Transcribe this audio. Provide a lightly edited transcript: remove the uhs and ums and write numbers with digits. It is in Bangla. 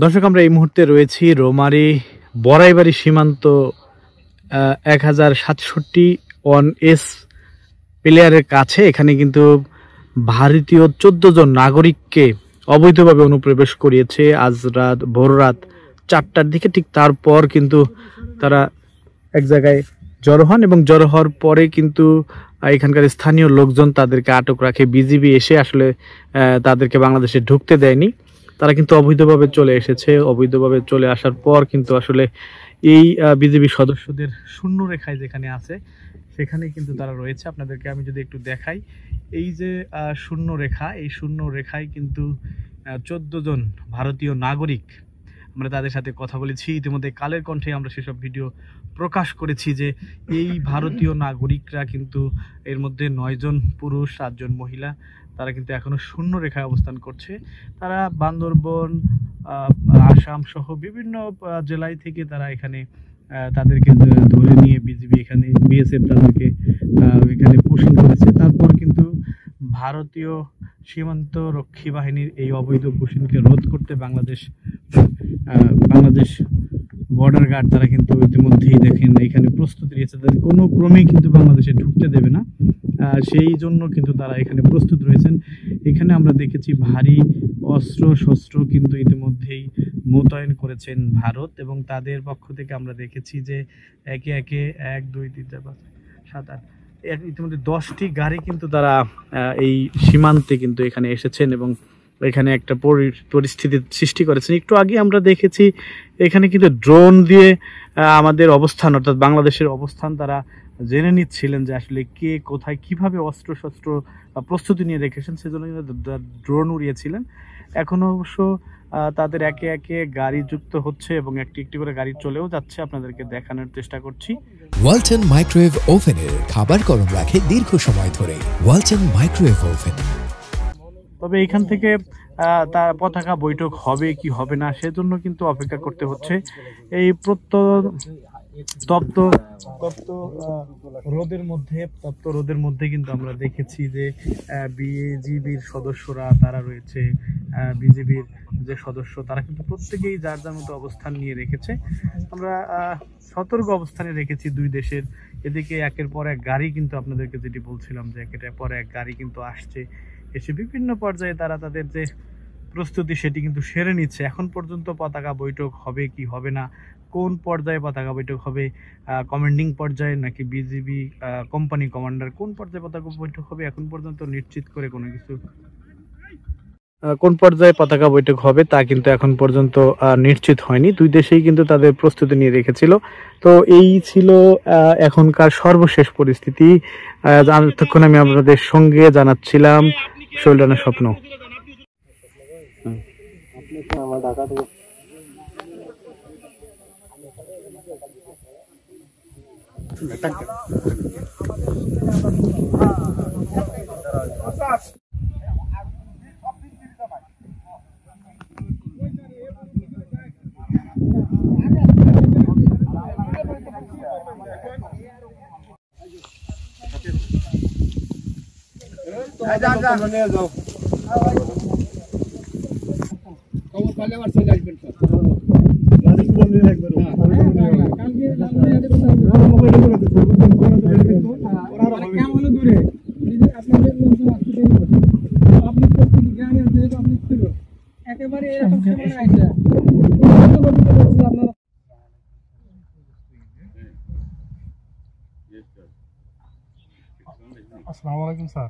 দর্শক, আমরা এই মুহূর্তে রয়েছি রৌমারী বড়াইবাড়ি সীমান্ত 1067 প্লেয়ারের কাছে। এখানে কিন্তু ভারতীয় 14 জন নাগরিককে অবৈধভাবে অনুপ্রবেশ করিয়েছে আজ ভোর রাত 4টার দিকে। ঠিক তারপর কিন্তু তারা এক জায়গায় জড়ো হন এবং জড়ো হওয়ার পরে কিন্তু এখানকার স্থানীয় লোকজন তাদেরকে আটক রাখে। বিজিবি এসে আসলে তাদেরকে বাংলাদেশে ঢুকতে দেয়নি। তারা কিন্তু অবৈধভাবে চলে এসেছে। অবৈধভাবে চলে আসার পর কিন্তু আসলে এই বিজিবি সদস্যদের শূন্য রেখায় যেখানে আছে সেখানে কিন্তু তারা রয়েছে। আপনাদেরকে আমি যদি একটু দেখাই, এই যে শূন্য রেখা, এই শূন্য রেখায় কিন্তু 14 জন ভারতীয় নাগরিক, আমরা তাদের সাথে কথা বলেছি ইতিমধ্যে। কালের কণ্ঠে আমরা সেসব ভিডিও প্রকাশ করেছি যে এই ভারতীয় নাগরিকরা কিন্তু এর মধ্যে 9 জন পুরুষ, 7 জন মহিলা, তারা কিন্তু এখনো শূন্য রেখায় অবস্থান করছে। তারা বান্দরবন, আসাম সহ বিভিন্ন জেলায় থেকে তারা এখানে তাদেরকে ধরে নিয়ে বিজিবি, এখানে বিএসএফ তাদেরকে এখানে পুশিং করেছে। তারপর কিন্তু ভারতীয় সীমান্ত রক্ষী বাহিনীর এই অবৈধ পুশিংকে রোধ করতে বাংলাদেশ বর্ডার গার্ড তারা কিন্তু ইতিমধ্যেই দেখেন এখানে প্রস্তুতি নিয়েছে। তাদের কোনো ক্রমেই কিন্তু বাংলাদেশে ঢুকতে দেবে না, সেই জন্য কিন্তু তারা এখানে প্রস্তুত রয়েছেন। এখানে আমরা দেখেছি ভারী অস্ত্র শস্ত্র কিন্তু ইতিমধ্যেই মোতায়েন করেছেন ভারত, এবং তাদের পক্ষ থেকে আমরা দেখেছি যে একে একে 1 2 3 4 5 7 8 ইতিমধ্যে 10টি গাড়ি কিন্তু তারা এই সীমান্তে কিন্তু এখানে এসেছেন এবং এখানে একটা পরিস্থিতির সৃষ্টি করেছেন। একটু আগে আমরা দেখেছি এখানে কিন্তু ড্রোন দিয়ে আমাদের অবস্থান, অর্থাৎ বাংলাদেশের অবস্থান তারা জেনে নিচ্ছিলেন যে আসলে কে কোথায় কিভাবে অস্ত্র শস্ত্র প্রস্তুতি নিয়ে রেখেছেন, সেজন্য ড্রোন উড়িয়েছিলেন। এখন অবশ্য তাদের একে একে গাড়ি যুক্ত হচ্ছে এবং একটি একটি করে গাড়ি চলেও যাচ্ছে। আপনাদেরকে দেখানোর চেষ্টা করছি। ওয়ালটন মাইক্রোওয়েভ ওভেনের খাবার গরম রাখে দীর্ঘ সময় ধরে। Walton microwave oven. তবে এখান থেকে তার পতাকা বৈঠক হবে কি হবে না সেজন্য কিন্তু অপেক্ষা করতে হচ্ছে। এই তপ্ত রোদের মধ্যে কিন্তু আমরা দেখেছি যে বিজিবির সদস্যরা তারা রয়েছে, বিজিবির যে সদস্য তারা কিন্তু প্রত্যেকেই যার যার মতো অবস্থান নিয়ে রেখেছে। আমরা সতর্ক অবস্থানে রেখেছি দুই দেশের। এদিকে একের পর এক গাড়ি কিন্তু আপনাদেরকে যেটি বলছিলাম যে একের পর এক গাড়ি কিন্তু আসছে, এসে বিভিন্ন পর্যায়ে তারা তাদের যে প্রস্তুতি সেটি কিন্তু সেরে নিচ্ছে। এখন পর্যন্ত পতাকা বৈঠক হবে কি হবে না, কোন পর্যায়ে পতাকা বৈঠক হবে, কমান্ডিং পর্যায়ে নাকি বিজিবি কোম্পানি কমান্ডার, কোন পর্যায়ে পতাকা বৈঠক হবে এখন পর্যন্ত নিশ্চিত করে কোনো কিছু, কোন পর্যায়ে পতাকা বৈঠক হবে তা কিন্তু এখন পর্যন্ত নিশ্চিত হয়নি। দুই দেশেই কিন্তু তাদের প্রস্তুতি নিয়ে রেখেছিল। তো এই ছিল এখনকার সর্বশেষ পরিস্থিতি। এতক্ষণ আমি আপনাদের সঙ্গে জানাচ্ছিলাম শৈলানের স্বপ্ন। আসসালামু আলাইকুম স্যার।